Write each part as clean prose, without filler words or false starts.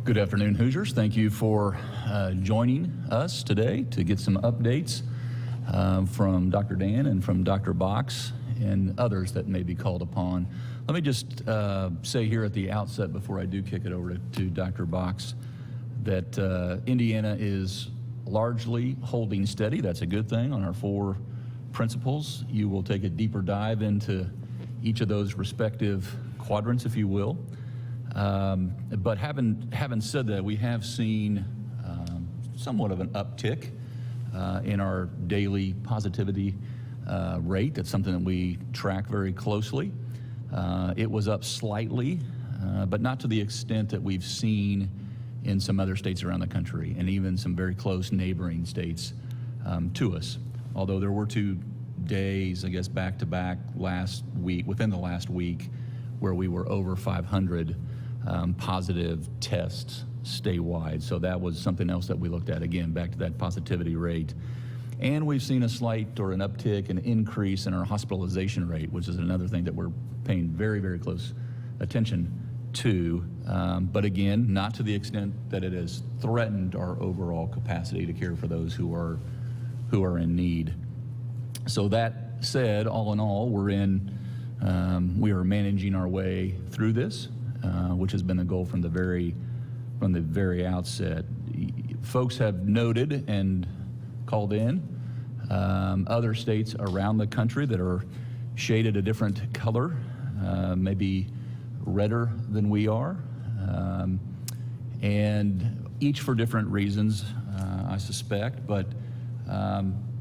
Good afternoon, Hoosiers. Thank you for joining us today to get some updates from Dr. Dan and from Dr. Box and others that may be called upon. Let me just say here at the outset before I do kick it over to Dr. Box that Indiana is largely holding steady. That's a good thing on our 4 principles. You will take a deeper dive into each of those respective quadrants, if you will. But having said that, we have seen somewhat of an uptick in our daily positivity rate. That's something that we track very closely. It was up slightly, but not to the extent that we've seen in some other states around the country and even some very close neighboring states to us. Although there were 2 days, I guess, back-to-back last week, within the last week, where we were over 500 positive tests statewide. So that was something else that we looked at, again, back to that positivity rate. And we've seen a slight or an uptick, an increase in our hospitalization rate, which is another thing that we're paying very, very close attention to. But again, not to the extent that it has threatened our overall capacity to care for those who are in need. So that said, all in all, we are managing our way through this, which has been the goal from the very outset. Folks have noted and called in other states around the country that are shaded a different color, maybe redder than we are, and each for different reasons, I suspect, but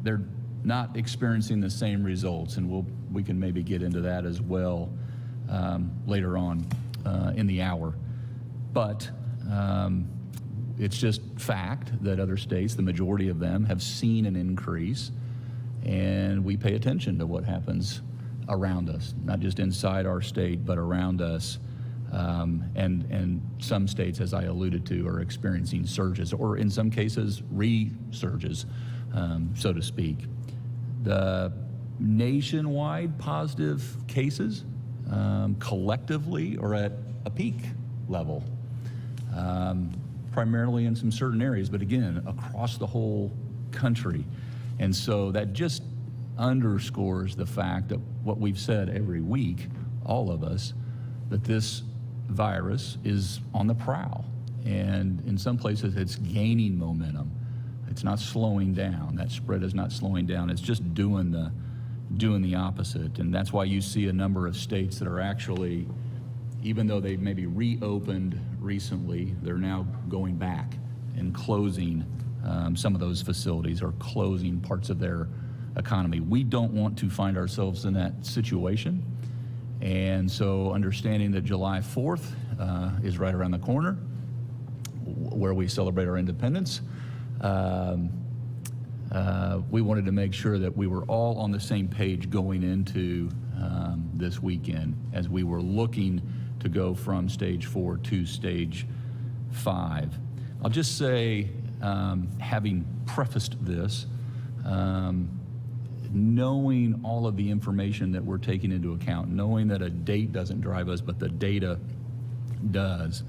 they're not experiencing the same results, and we can maybe get into that as well later on in the hour. But it's just fact that other states, the majority of them, have seen an increase, and we pay attention to what happens around us, not just inside our state, but around us. And some states, as I alluded to, are experiencing surges, or in some cases, resurges, so to speak. The nationwide positive cases collectively are at a peak level, primarily in some certain areas, but again, across the whole country. And so that just underscores the fact that what we've said every week, all of us, that this virus is on the prowl. And in some places, it's gaining momentum. It's not slowing down. That spread is not slowing down. It's just doing the opposite. And that's why you see a number of states that are actually, even though they've maybe reopened recently, they're now going back and closing some of those facilities or closing parts of their economy. We don't want to find ourselves in that situation. And so understanding that July 4th is right around the corner, where we celebrate our independence, we wanted to make sure that we were all on the same page going into this weekend as we were looking to go from stage 4 to stage 5. I'll just say, having prefaced this, knowing all of the information that we're taking into account, knowing that a date doesn't drive us, but the data does,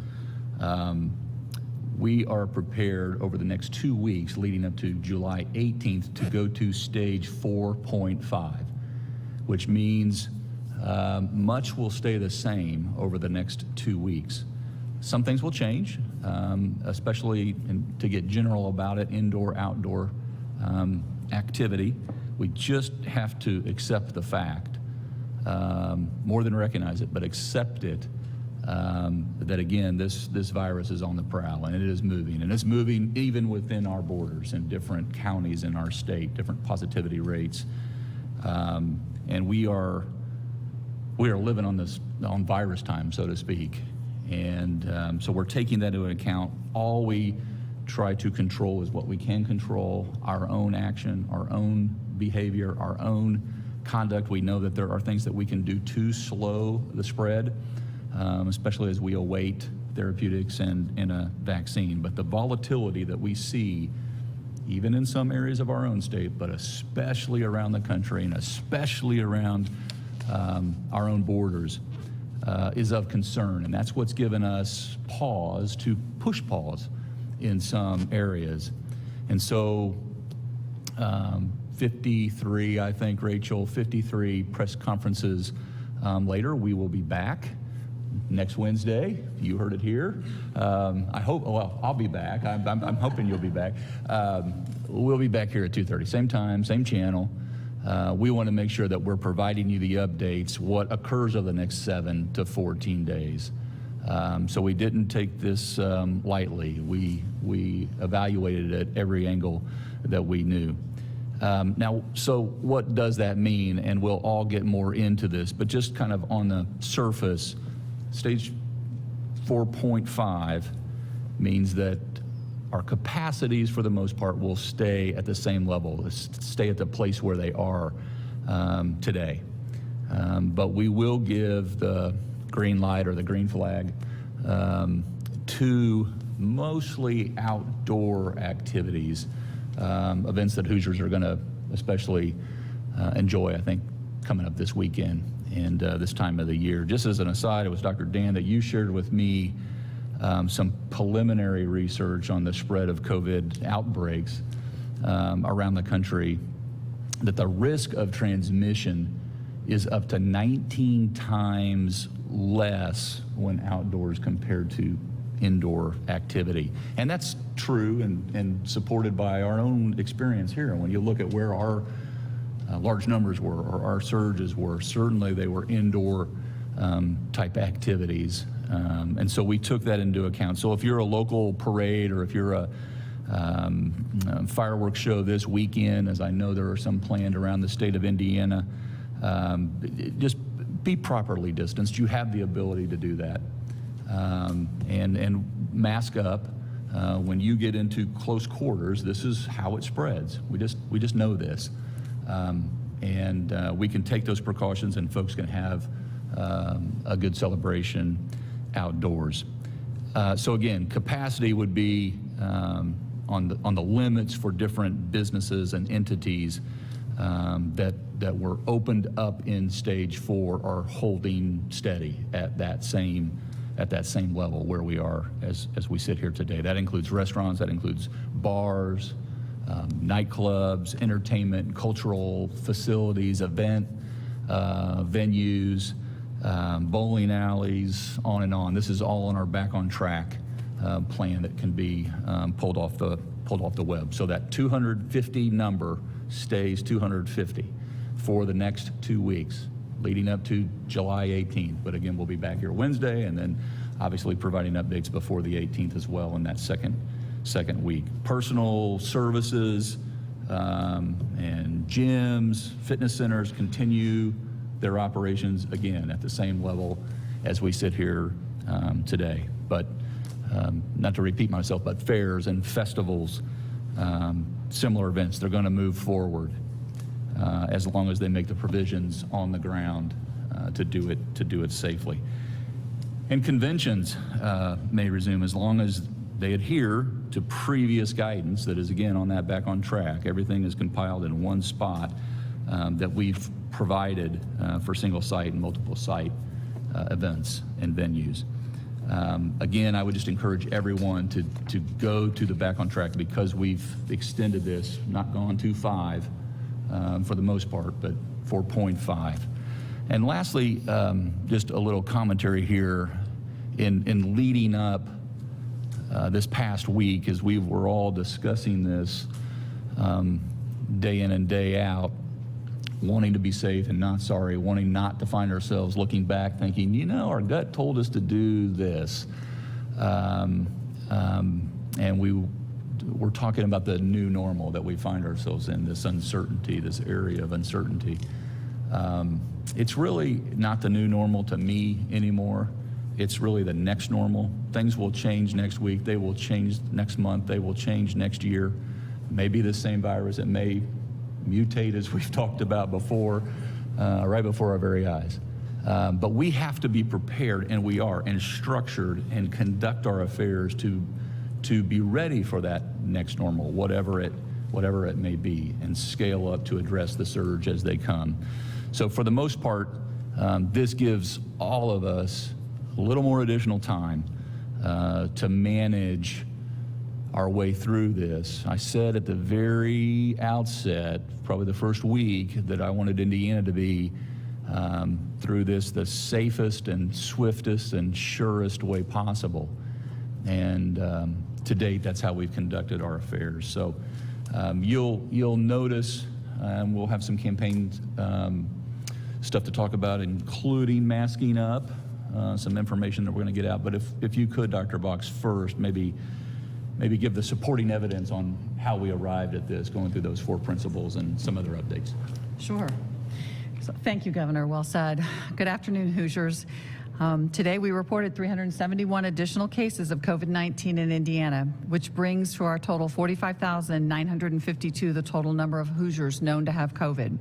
we are prepared over the next 2 weeks leading up to July 18th to go to stage 4.5, which means much will stay the same over the next 2 weeks. Some things will change, especially to get general about it, indoor, outdoor activity. We just have to accept the fact, more than recognize it, but accept it, that again, this virus is on the prowl and it is moving, and it's moving even within our borders in different counties in our state, different positivity rates, and we are living on virus time, so to speak, and so we're taking that into account. All we try to control is what we can control: our own action, our own behavior, our own conduct. We know that there are things that we can do to slow the spread, especially as we await therapeutics and a vaccine. But the volatility that we see, even in some areas of our own state, but especially around the country and especially around our own borders, is of concern, and that's what's given us pause to push pause in some areas. And so 53, I think, Rachel, 53 press conferences later, we will be back next Wednesday. You heard it here. I hope, well, I'll be back. I'm hoping you'll be back. We'll be back here at 2:30, same time, same channel. We want to make sure that we're providing you the updates, what occurs over the next 7 to 14 days. So we didn't take this lightly. We evaluated it at every angle that we knew. Now, so what does that mean? And we'll all get more into this, but just kind of on the surface, stage 4.5 means that our capacities, for the most part, will stay at the same level, stay at the place where they are today. But we will give the green light or the green flag to mostly outdoor activities, events that Hoosiers are going to especially enjoy, I think, coming up this weekend and this time of the year. Just as an aside, it was Dr. Dan that you shared with me some preliminary research on the spread of COVID outbreaks around the country, that the risk of transmission is up to 19 times less when outdoors compared to indoor activity. And that's true and supported by our own experience here. And when you look at where our large numbers were, or our surges were, certainly they were indoor type activities. And so we took that into account. So if you're a local parade, or if you're a fireworks show this weekend, as I know there are some planned around the state of Indiana, just be properly distanced. You have the ability to do that. And mask up. When you get into close quarters, this is how it spreads. We just know this. And we can take those precautions, and folks can have a good celebration outdoors. So again, capacity would be on the limits for different businesses and entities that were opened up in stage 4 are holding steady at that same level where we are as we sit here today. That includes restaurants, that includes bars, nightclubs, entertainment, cultural facilities, event venues, bowling alleys, on and on. This is all on our Back on Track plan that can be pulled off the web. So that 250 number stays 250 for the next 2 weeks, leading up to July 18th. But again, we'll be back here Wednesday, and then obviously providing updates before the 18th as well in that second week. Personal services and gyms, fitness centers continue their operations, again, at the same level as we sit here today. But not to repeat myself, but fairs and festivals, similar events, they're going to move forward as long as they make the provisions on the ground to do it safely. And conventions may resume as long as they adhere to previous guidance that is, again, on that Back on Track. Everything is compiled in one spot that we've provided for single site and multiple site events and venues. Again, I would just encourage everyone to go to the Back on Track, because we've extended this, not gone to 5 for the most part, but 4.5. And lastly, just a little commentary here in leading up this past week, as we were all discussing this day in and day out, wanting to be safe and not sorry, wanting not to find ourselves looking back thinking, you know, our gut told us to do this. And we're talking about the new normal that we find ourselves in, this uncertainty, this area of uncertainty. It's really not the new normal to me anymore. It's really the next normal. Things will change next week. They will change next month. They will change next year. Maybe the same virus. It may mutate, as we've talked about before, right before our very eyes. But we have to be prepared, and we are, and structured, and conduct our affairs to be ready for that next normal, whatever it may be, and scale up to address the surge as they come. So for the most part, This gives all of us a little more additional time to manage our way through this. I said at the very outset, probably the first week, that I wanted Indiana to be through this the safest and swiftest and surest way possible. And to date, that's how we've conducted our affairs. So you'll notice we'll have some campaign stuff to talk about, including masking up, some information that we're going to get out. But if you could, Dr. Box, first, maybe give the supporting evidence on how we arrived at this, going through those 4 principles and some other updates. Sure. So, thank you, Governor. Well said. Good afternoon, Hoosiers. Today, we reported 371 additional cases of COVID-19 in Indiana, which brings to our total 45,952 the total number of Hoosiers known to have COVID.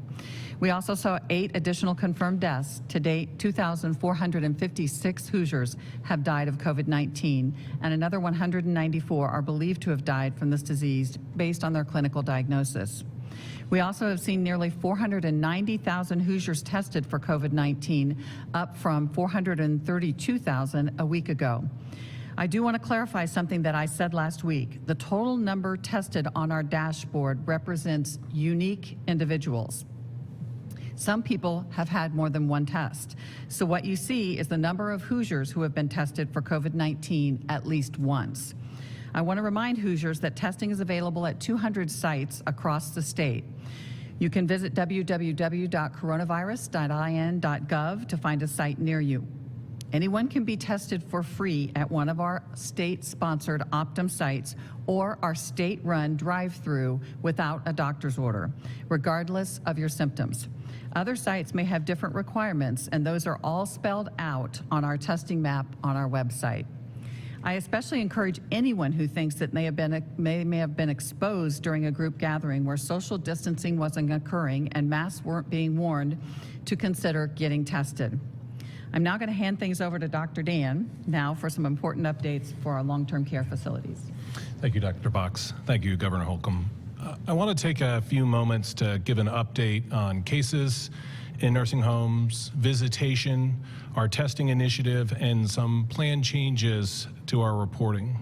We also saw 8 additional confirmed deaths. To date, 2,456 Hoosiers have died of COVID-19, and another 194 are believed to have died from this disease based on their clinical diagnosis. We also have seen nearly 490,000 Hoosiers tested for COVID-19, up from 432,000 a week ago. I do want to clarify something that I said last week. The total number tested on our dashboard represents unique individuals. Some people have had more than one test. So what you see is the number of Hoosiers who have been tested for COVID-19 at least once. I want to remind Hoosiers that testing is available at 200 sites across the state. You can visit www.coronavirus.in.gov to find a site near you. Anyone can be tested for free at one of our state-sponsored Optum sites or our state-run drive-through without a doctor's order, regardless of your symptoms. Other sites may have different requirements, and those are all spelled out on our testing map on our website. I especially encourage anyone who thinks that may have been exposed during a group gathering where social distancing wasn't occurring and masks weren't being worn to consider getting tested. I'm now going to hand things over to Dr. Dan now for some important updates for our long-term care facilities. Thank you, Dr. Box. Thank you, Governor Holcomb. I want to take a few moments to give an update on cases in nursing homes, visitation, our testing initiative, and some planned changes to our reporting.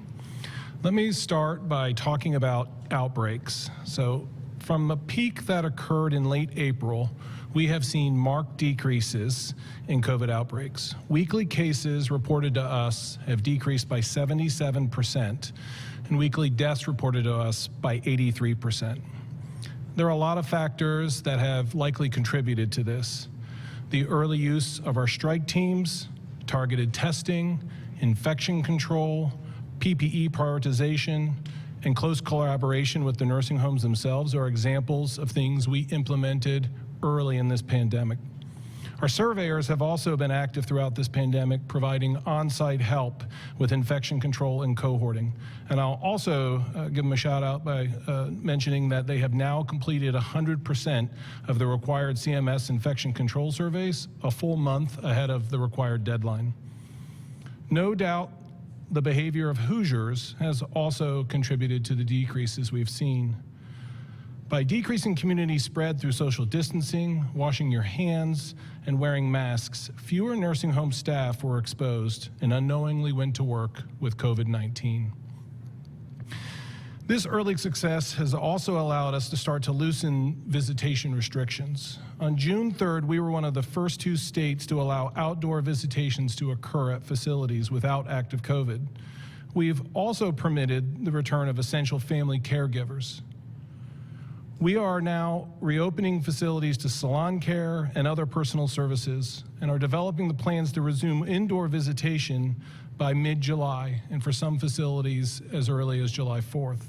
Let me start by talking about outbreaks. So from a peak that occurred in late April, we have seen marked decreases in COVID outbreaks. Weekly cases reported to us have decreased by 77%, and weekly deaths reported to us by 83%. There are a lot of factors that have likely contributed to this. The early use of our strike teams, targeted testing, infection control, PPE prioritization, and close collaboration with the nursing homes themselves are examples of things we implemented early in this pandemic. Our surveyors have also been active throughout this pandemic, providing on-site help with infection control and cohorting. And I'll also give them a shout out by mentioning that they have now completed 100% of the required CMS infection control surveys a full month ahead of the required deadline. No doubt the behavior of Hoosiers has also contributed to the decreases we've seen. By decreasing community spread through social distancing, washing your hands, and wearing masks, fewer nursing home staff were exposed and unknowingly went to work with COVID-19. This early success has also allowed us to start to loosen visitation restrictions. On June 3rd, we were one of the first 2 states to allow outdoor visitations to occur at facilities without active COVID. We've also permitted the return of essential family caregivers. We are now reopening facilities to salon care and other personal services and are developing the plans to resume indoor visitation by mid-July and for some facilities as early as July 4th.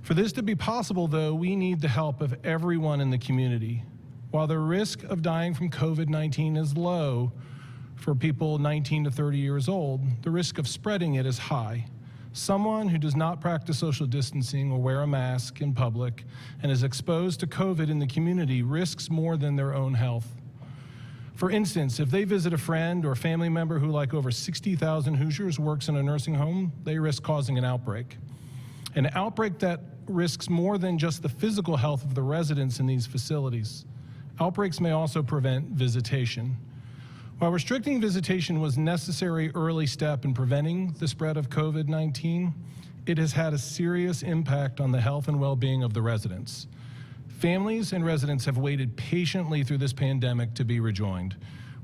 For this to be possible, though, we need the help of everyone in the community. While the risk of dying from COVID-19 is low for people 19 to 30 years old, the risk of spreading it is high. Someone who does not practice social distancing or wear a mask in public and is exposed to COVID in the community risks more than their own health. For instance, if they visit a friend or family member who, like over 60,000 Hoosiers, works in a nursing home, they risk causing an outbreak. An outbreak that risks more than just the physical health of the residents in these facilities. outbreaks may also prevent visitation. While restricting visitation was a necessary early step in preventing the spread of COVID-19, it has had a serious impact on the health and well-being of the residents. Families and residents have waited patiently through this pandemic to be rejoined.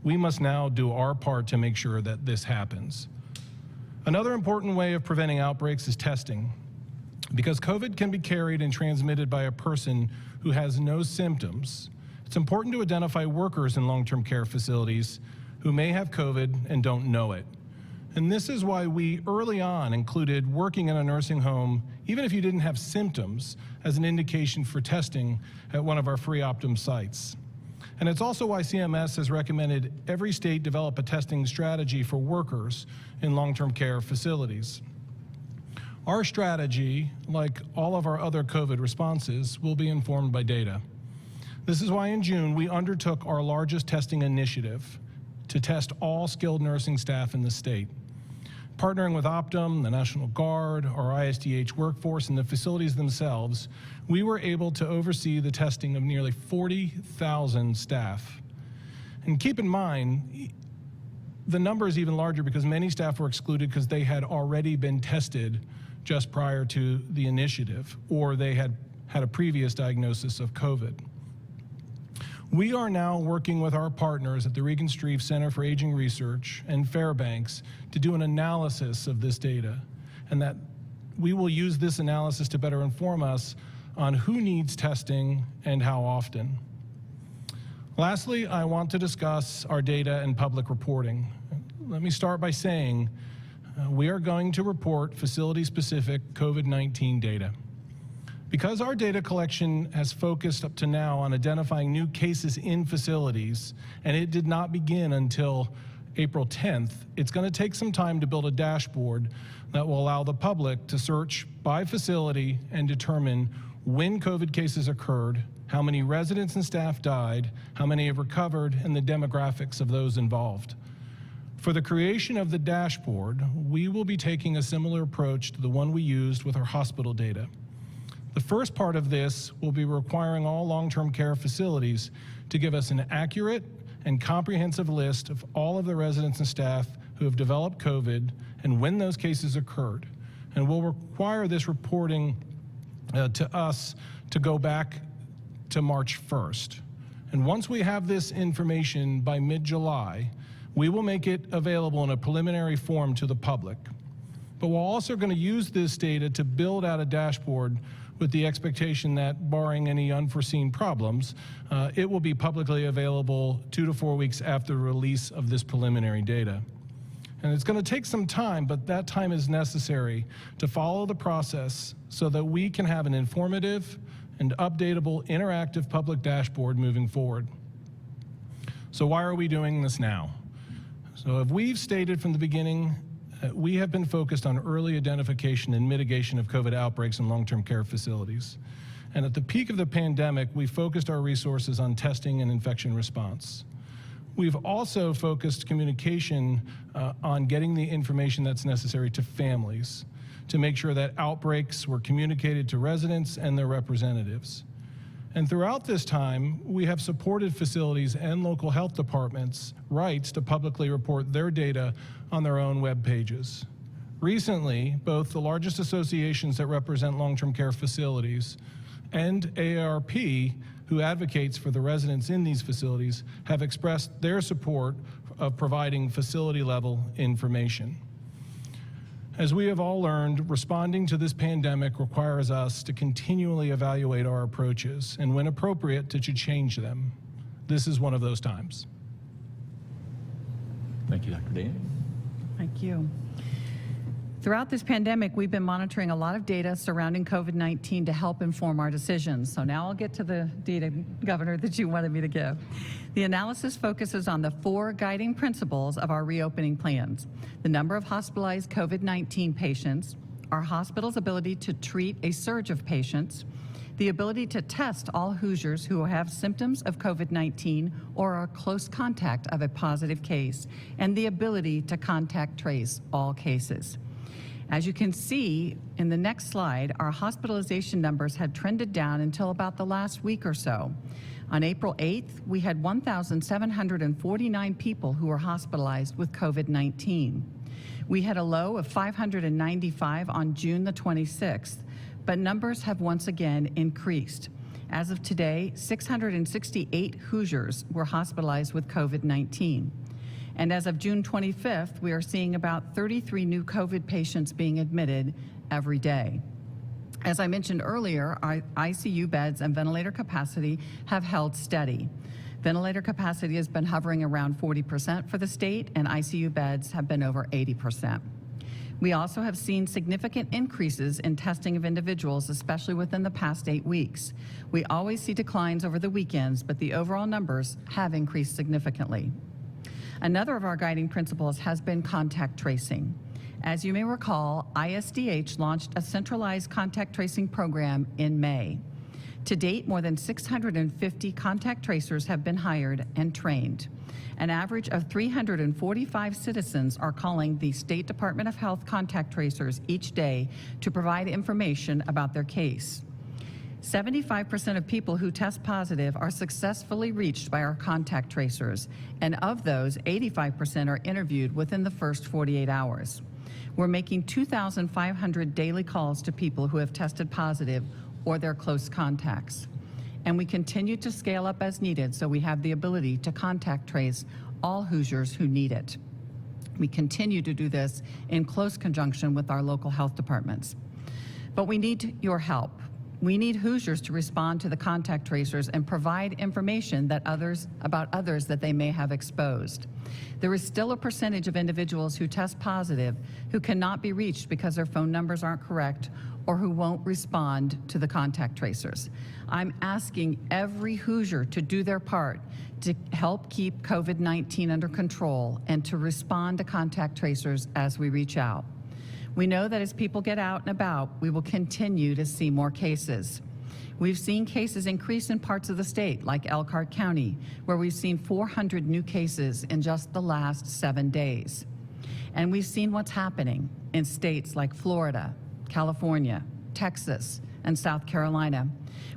We must now do our part to make sure that this happens. Another important way of preventing outbreaks is testing. Because COVID can be carried and transmitted by a person who has no symptoms, it's important to identify workers in long-term care facilities who may have COVID and don't know it. And this is why we early on included working in a nursing home, even if you didn't have symptoms, as an indication for testing at one of our free Optum sites. And it's also why CMS has recommended every state develop a testing strategy for workers in long-term care facilities. Our strategy, like all of our other COVID responses, will be informed by data. This is why in June we undertook our largest testing initiative to test all skilled nursing staff in the state. Partnering with Optum, the National Guard, our ISDH workforce, and the facilities themselves, we were able to oversee the testing of nearly 40,000 staff. And keep in mind, the number is even larger because many staff were excluded because they had already been tested just prior to the initiative, or they had had a previous diagnosis of COVID. We are now working with our partners at the Regan-Strieff Center for Aging Research and Fairbanks to do an analysis of this data, and that we will use this analysis to better inform us on who needs testing and how often. Lastly, I want to discuss our data and public reporting. Let me start by saying we are going to report facility-specific COVID-19 data. Because our data collection has focused up to now on identifying new cases in facilities, and it did not begin until April 10th, it's going to take some time to build a dashboard that will allow the public to search by facility and determine when COVID cases occurred, how many residents and staff died, how many have recovered, and the demographics of those involved. For the creation of the dashboard, we will be taking a similar approach to the one we used with our hospital data. The first part of this will be requiring all long-term care facilities to give us an accurate and comprehensive list of all of the residents and staff who have developed COVID and when those cases occurred. And we'll require this reporting to us to go back to March 1st. And once we have this information by mid-July, we will make it available in a preliminary form to the public. But we're also going to use this data to build out a dashboard with the expectation that, barring any unforeseen problems, it will be publicly available 2 to 4 weeks after the release of this preliminary data. And it's going to take some time, but that time is necessary to follow the process so that we can have an informative and updatable interactive public dashboard moving forward. So why are we doing this now? So as we've stated from the beginning, we have been focused on early identification and mitigation of COVID outbreaks in long-term care facilities. And at the peak of the pandemic, we focused our resources on testing and infection response. We've also focused communication on getting the information that's necessary to families to make sure that outbreaks were communicated to residents and their representatives. And throughout this time, we have supported facilities and local health departments' rights to publicly report their data on their own web pages. Recently, both the largest associations that represent long-term care facilities and AARP, who advocates for the residents in these facilities, have expressed their support of providing facility-level information. As we have all learned, responding to this pandemic requires us to continually evaluate our approaches and, when appropriate, to change them. This is one of those times. Thank you, Dr. Dan. Thank you. Throughout this pandemic, we've been monitoring a lot of data surrounding COVID-19 to help inform our decisions. So now I'll get to the data, Governor, that you wanted me to give. The analysis focuses on the 4 guiding principles of our reopening plans: the number of hospitalized COVID-19 patients, our hospital's ability to treat a surge of patients, the ability to test all Hoosiers who have symptoms of COVID-19 or are close contact of a positive case, and the ability to contact trace all cases. As you can see in the next slide, our hospitalization numbers had trended down until about the last week or so. On April 8th, we had 1,749 people who were hospitalized with COVID-19. We had a low of 595 on June the 26th, but numbers have once again increased. As of today, 668 Hoosiers were hospitalized with COVID-19. And as of June 25th, we are seeing about 33 new COVID patients being admitted every day. As I mentioned earlier, our ICU beds and ventilator capacity have held steady. Ventilator capacity has been hovering around 40% for the state, and ICU beds have been over 80%. We also have seen significant increases in testing of individuals, especially within the past 8 weeks. We always see declines over the weekends, but the overall numbers have increased significantly. Another of our guiding principles has been contact tracing. As you may recall, ISDH launched a centralized contact tracing program in May. To date, more than 650 contact tracers have been hired and trained. An average of 345 citizens are calling the State Department of Health contact tracers each day to provide information about their case. 75% of people who test positive are successfully reached by our contact tracers, and of those, 85% are interviewed within the first 48 hours. We're making 2,500 daily calls to people who have tested positive or their close contacts. And we continue to scale up as needed so we have the ability to contact trace all Hoosiers who need it. We continue to do this in close conjunction with our local health departments. But we need your help. We need Hoosiers to respond to the contact tracers and provide information about others that they may have exposed. There is still a percentage of individuals who test positive who cannot be reached because their phone numbers aren't correct or who won't respond to the contact tracers. I'm asking every Hoosier to do their part to help keep COVID-19 under control and to respond to contact tracers as we reach out. We know that as people get out and about, we will continue to see more cases. We've seen cases increase in parts of the state, like Elkhart County, where we've seen 400 new cases in just the last 7 days. And we've seen what's happening in states like Florida, California, Texas, and South Carolina,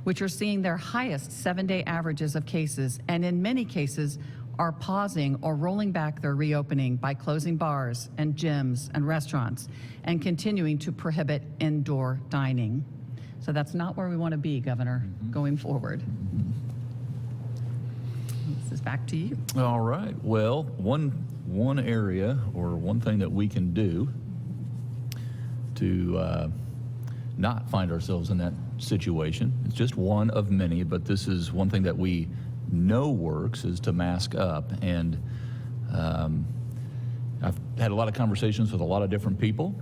which are seeing their highest 7-day averages of cases, and in many cases are pausing or rolling back their reopening by closing bars and gyms and restaurants and continuing to prohibit indoor dining. So that's not where we want to be, Governor, going forward. This is back to you. All right. Well, one area or one thing that we can do to not find ourselves in that situation, it's just one of many, but this is one thing that we know works, is to mask up. And I've had a lot of conversations with a lot of different people,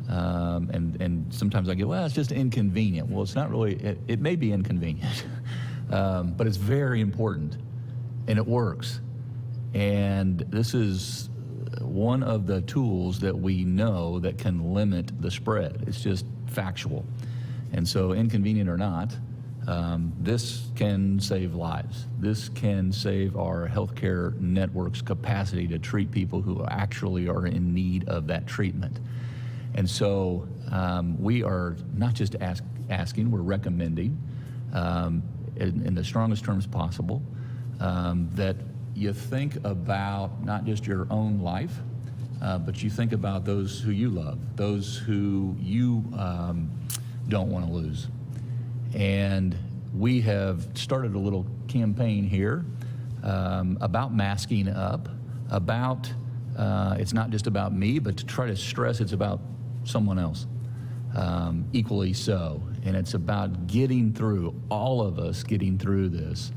and sometimes I go, well, it's just inconvenient. Well, it's not really, it may be inconvenient, but it's very important, and it works. And this is one of the tools that we know that can limit the spread. It's just factual. And so, inconvenient or not, this can save lives. This can save our healthcare network's capacity to treat people who actually are in need of that treatment. And so we are not just asking, we're recommending in the strongest terms possible that you think about not just your own life, but you think about those who you love, those who you don't want to lose. And we have started a little campaign here about masking up, about it's not just about me, but to try to stress it's about someone else, equally so. And it's about getting through, all of us getting through this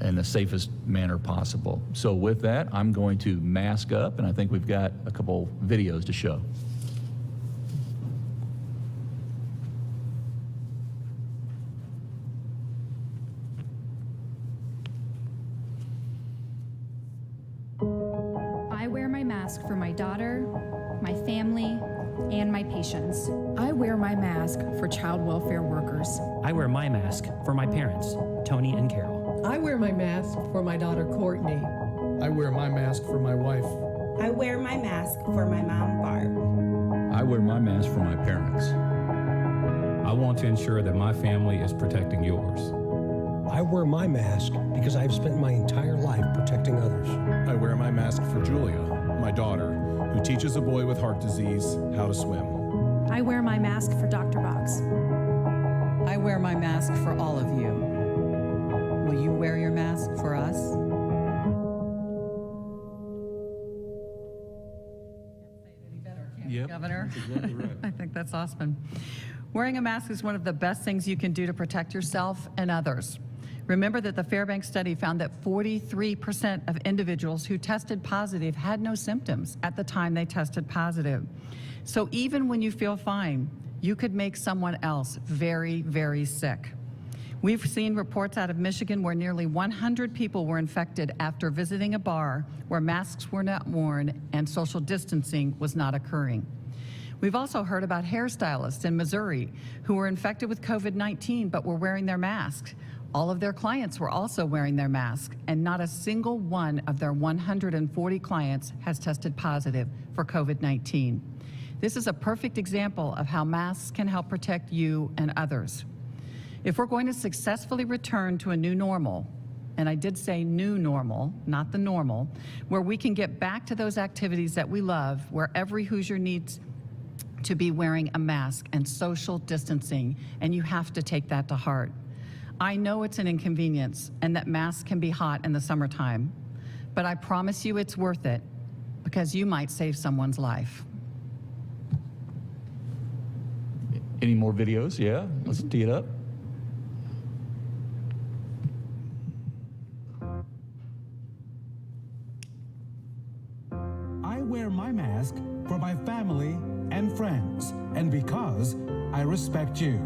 in the safest manner possible. So with that, I'm going to mask up, and I think we've got a couple videos to show. I wear my mask for my daughter, my family, and my patients. I wear my mask for child welfare workers. I wear my mask for my parents, Tony and Carol. I wear my mask for my daughter, Courtney. I wear my mask for my wife. I wear my mask for my mom, Barb. I wear my mask for my parents. I want to ensure that my family is protecting yours. I wear my mask because I've spent my entire life protecting others. I wear my mask for Julia, my daughter, who teaches a boy with heart disease how to swim. I wear my mask for Dr. Box. I wear my mask for all of you. Will you wear your mask for us? Can't say it any better, can you, Governor? That's exactly right. I think that's awesome. Wearing a mask is one of the best things you can do to protect yourself and others. Remember that the Fairbanks study found that 43% of individuals who tested positive had no symptoms at the time they tested positive. So even when you feel fine, you could make someone else very, very sick. We've seen reports out of Michigan where nearly 100 people were infected after visiting a bar where masks were not worn and social distancing was not occurring. We've also heard about hairstylists in Missouri who were infected with COVID-19 but were wearing their masks. All of their clients were also wearing their masks, and not a single one of their 140 clients has tested positive for COVID-19. This is a perfect example of how masks can help protect you and others. If we're going to successfully return to a new normal, and I did say new normal, not the normal, where we can get back to those activities that we love, where every Hoosier needs to be wearing a mask and social distancing, and you have to take that to heart. I know it's an inconvenience and that masks can be hot in the summertime, but I promise you it's worth it because you might save someone's life. Any more videos? Yeah, let's tee it up. I wear my mask for my family and friends, and because I respect you.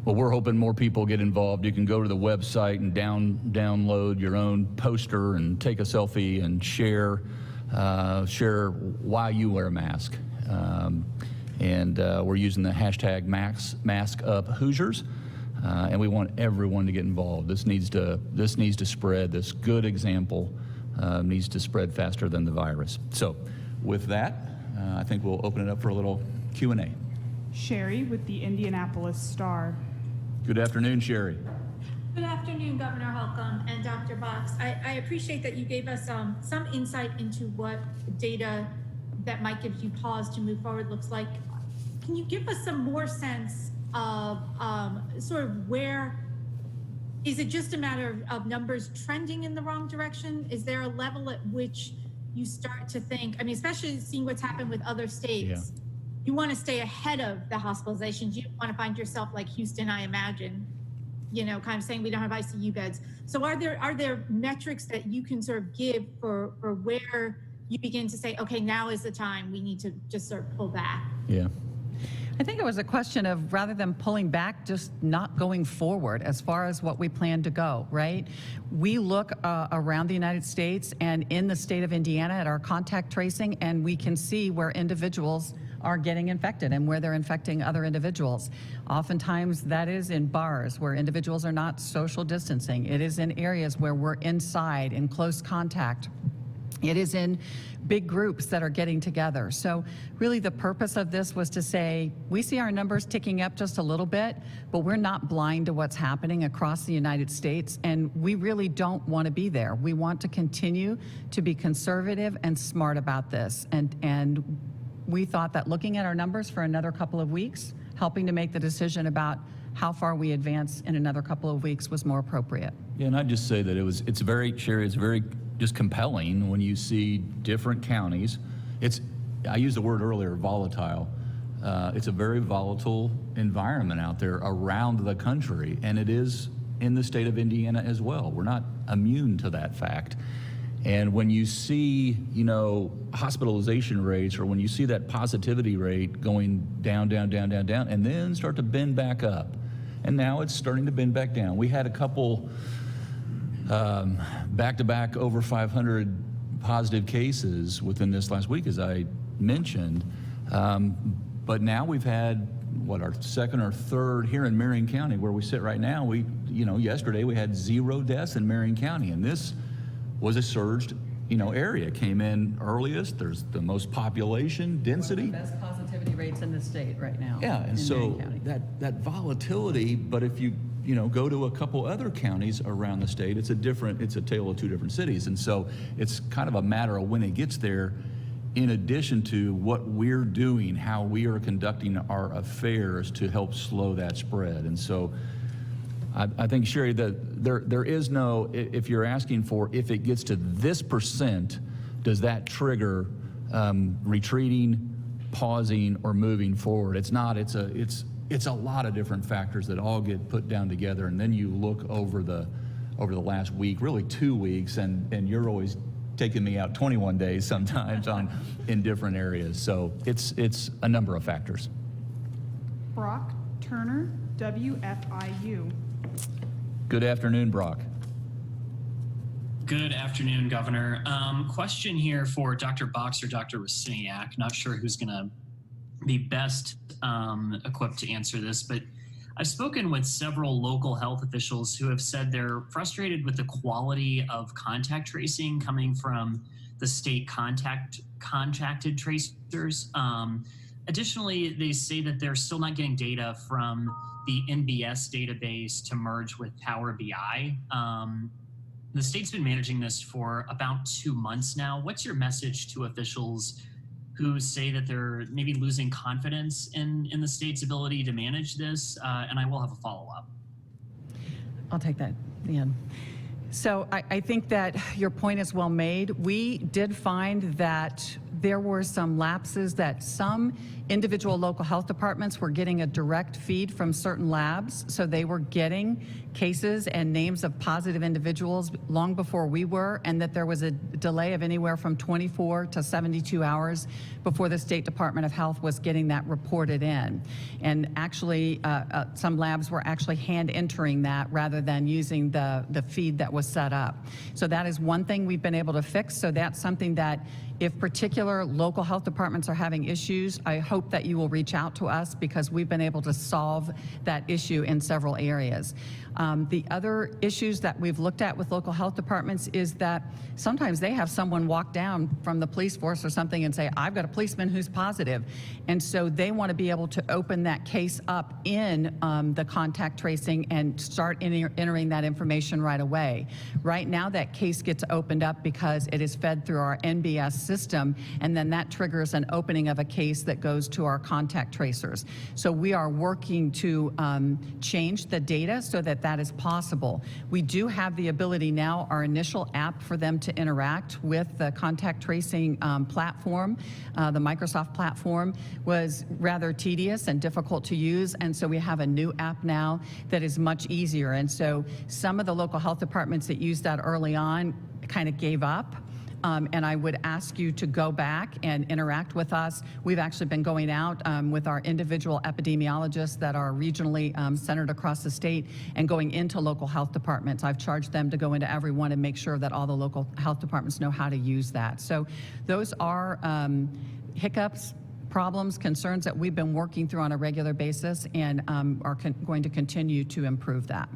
Well, we're hoping more people get involved. You can go to the website and download your own poster and take a selfie and share why you wear a mask. We're using the hashtag #MaskUpHoosiers, and we want everyone to get involved. This needs to spread. This good example needs to spread faster than the virus. So, with that, I think we'll open it up for a little Q&A. Sherry with the Indianapolis Star. Good afternoon, Sherry. Good afternoon, Governor Holcomb and Dr. Box. I appreciate that you gave us some insight into what data that might give you pause to move forward looks like. Can you give us some more sense of sort of where, is it just a matter of numbers trending in the wrong direction? Is there a level at which you start to think, I mean, especially seeing what's happened with other states, you want to stay ahead of the hospitalizations. You don't want to find yourself like Houston, I imagine, you know, kind of saying we don't have ICU beds. So are there metrics that you can sort of give for where you begin to say, okay, now is the time we need to just sort of pull back? Yeah. I think it was a question of, rather than pulling back, just not going forward as far as what we plan to go, right? We look around the United States and in the state of Indiana at our contact tracing, and we can see where individuals are getting infected and where they're infecting other individuals. Oftentimes that is in bars where individuals are not social distancing. It is in areas where we're inside in close contact. It is in big groups that are getting together. So really the purpose of this was to say, we see our numbers ticking up just a little bit, but we're not blind to what's happening across the United States, and we really don't want to be there. We want to continue to be conservative and smart about this. And we thought that looking at our numbers for another couple of weeks, helping to make the decision about how far we advance in another couple of weeks was more appropriate. Yeah, and I'd just say that it's very just compelling when you see different counties. I used the word earlier, volatile. It's a very volatile environment out there around the country, and it is in the state of Indiana as well. We're not immune to that fact. And when you see, you know, hospitalization rates, or when you see that positivity rate going down, and then start to bend back up, and now it's starting to bend back down. We had a couple back-to-back over 500 positive cases within this last week, as I mentioned. But now we've had, our second or third here in Marion County, where we sit right now. Yesterday we had 0 deaths in Marion County, and this was a surged, area. Came in earliest. There's the most population density. One of the best positivity rates in the state right now. Yeah, and so that volatility. But if you go to a couple other counties around the state, it's a tale of two different cities, and so it's kind of a matter of when it gets there. In addition to what we're doing, how we are conducting our affairs to help slow that spread. And so I think, Sherry, that there is no, if you're asking for if it gets to this percent, does that trigger retreating, pausing, or moving forward? It's not. It's a lot of different factors that all get put down together, and then you look over the last week, really 2 weeks, and you're always taking me out 21 days sometimes in different areas. So it's a number of factors. Brock Turner, WFIU. Good afternoon, Brock. Good afternoon, Governor. Question here for Dr. Box or Dr. Rosiniak. Not sure who's going to be best equipped to answer this, but I've spoken with several local health officials who have said they're frustrated with the quality of contact tracing coming from the state contracted tracers. Additionally, they say that they're still not getting data from the NBS database to merge with Power BI. The state's been managing this for about 2 months now. What's your message to officials who say that they're maybe losing confidence in the state's ability to manage this? And I will have a follow-up. I'll take that, Ian. So I think that your point is well made. We did find that there were some lapses, that some individual local health departments were getting a direct feed from certain labs. So they were getting cases and names of positive individuals long before we were, and that there was a delay of anywhere from 24 to 72 hours before the State Department of Health was getting that reported in. And actually, some labs were actually hand entering that rather than using the feed that was set up. So that is one thing we've been able to fix. So that's something that if particular local health departments are having issues, I hope that you will reach out to us, because we've been able to solve that issue in several areas. The other issues that we've looked at with local health departments is that sometimes they have someone walk down from the police force or something and say, I've got a policeman who's positive. And so they want to be able to open that case up in the contact tracing and start entering that information right away. Right now, that case gets opened up because it is fed through our NBS system, and then that triggers an opening of a case that goes to our contact tracers. So we are working to change the data so that that is possible. We do have the ability now, our initial app for them to interact with the contact tracing platform, the Microsoft platform, was rather tedious and difficult to use, and so we have a new app now that is much easier. And so some of the local health departments that used that early on kind of gave up. And I would ask you to go back and interact with us. We've actually been going out with our individual epidemiologists that are regionally centered across the state and going into local health departments. I've charged them to go into every one and make sure that all the local health departments know how to use that. So those are hiccups, problems, concerns that we've been working through on a regular basis, and are going to continue to improve that.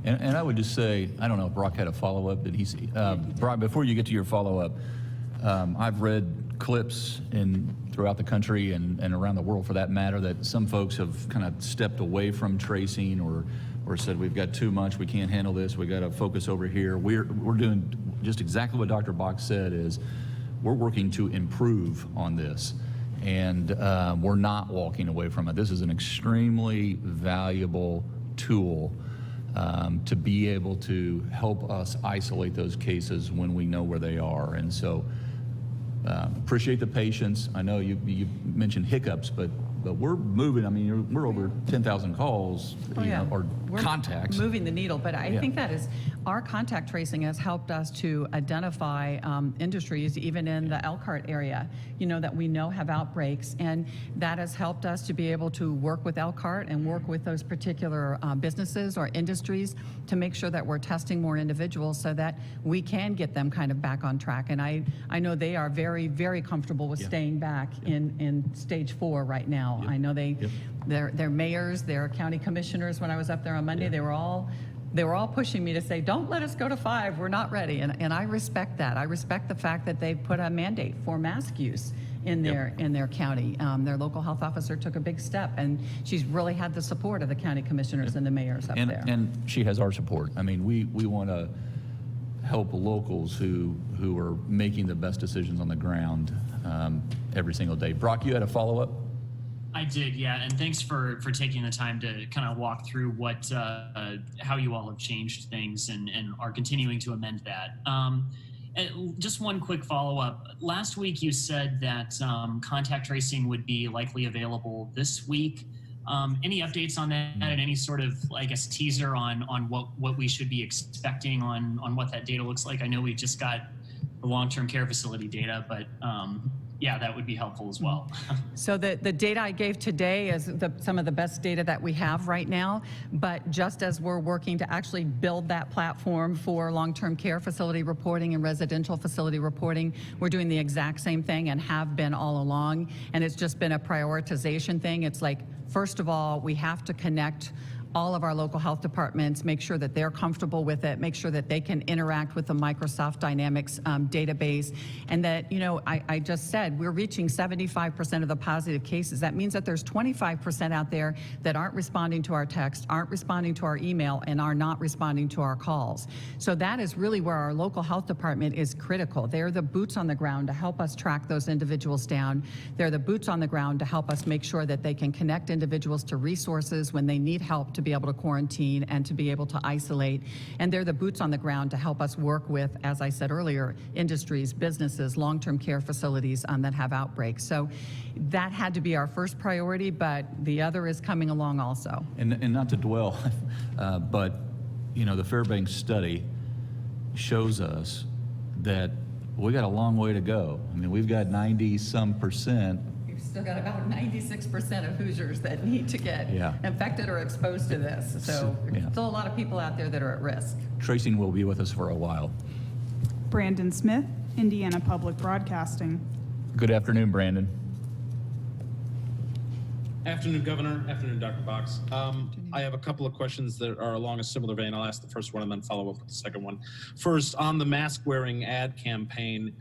And I would just say, I don't know if Brock had a follow-up, but Brock, before you get to your follow-up, I've read clips throughout the country and around the world, for that matter, that some folks have kind of stepped away from tracing or said, we've got too much, we can't handle this, we got to focus over here. We're doing just exactly what Dr. Box said, is we're working to improve on this. And we're not walking away from it. This is an extremely valuable tool to be able to help us isolate those cases when we know where they are. And so appreciate the patience. I know you mentioned hiccups, but we're moving. I mean, we're over 10,000 calls or We're contacts. Moving the needle, but I think that is our contact tracing has helped us to identify industries, even in the Elkhart area, that we know have outbreaks. And that has helped us to be able to work with Elkhart and work with those particular businesses or industries to make sure that we're testing more individuals so that we can get them kind of back on track. And I know they are very, very comfortable with staying back in stage 4 right now. I know their mayors, their county commissioners, when I was up there on Monday, they were all pushing me to say, don't let us go to 5, we're not ready. And I respect that. I respect the fact that they put a mandate for mask use in their county. Their local health officer took a big step, and she's really had the support of the county commissioners and the mayors up there. And she has our support. I mean, we want to help locals who are making the best decisions on the ground every single day. Brock, you had a follow-up? I did, yeah, and thanks for taking the time to kind of walk through what how you all have changed things and are continuing to amend that. And just one quick follow-up. Last week you said that contact tracing would be likely available this week. Any updates on that and any sort of, I guess, teaser on what we should be expecting on what that data looks like? I know we just got the long-term care facility data, but yeah, that would be helpful as well. So the data I gave today is some of the best data that we have right now, but just as we're working to actually build that platform for long-term care facility reporting and residential facility reporting, we're doing the exact same thing and have been all along, and it's just been a prioritization thing. It's like, first of all, we have to connect all of our local health departments, make sure that they're comfortable with it, make sure that they can interact with the Microsoft Dynamics database, and that, I just said, we're reaching 75% of the positive cases. That means that there's 25% out there that aren't responding to our text, aren't responding to our email, and are not responding to our calls. So that is really where our local health department is critical. They're the boots on the ground to help us track those individuals down. They're the boots on the ground to help us make sure that they can connect individuals to resources when they need help to be able to quarantine and to be able to isolate. And they're the boots on the ground to help us work with, as I said earlier, industries, businesses, long-term care facilities that have outbreaks. So that had to be our first priority, but the other is coming along also. And not to dwell, but the Fairbanks study shows us that we got a long way to go. I mean, we've got 90-some%. We've still got about 96% of Hoosiers that need to get infected or exposed to this. So there's still a lot of people out there that are at risk. Tracing will be with us for a while. Brandon Smith, Indiana Public Broadcasting. Good afternoon, Brandon. Afternoon, Governor. Afternoon, Dr. Box. I have a couple of questions that are along a similar vein. I'll ask the first one and then follow up with the second one. First, on the mask-wearing ad campaign,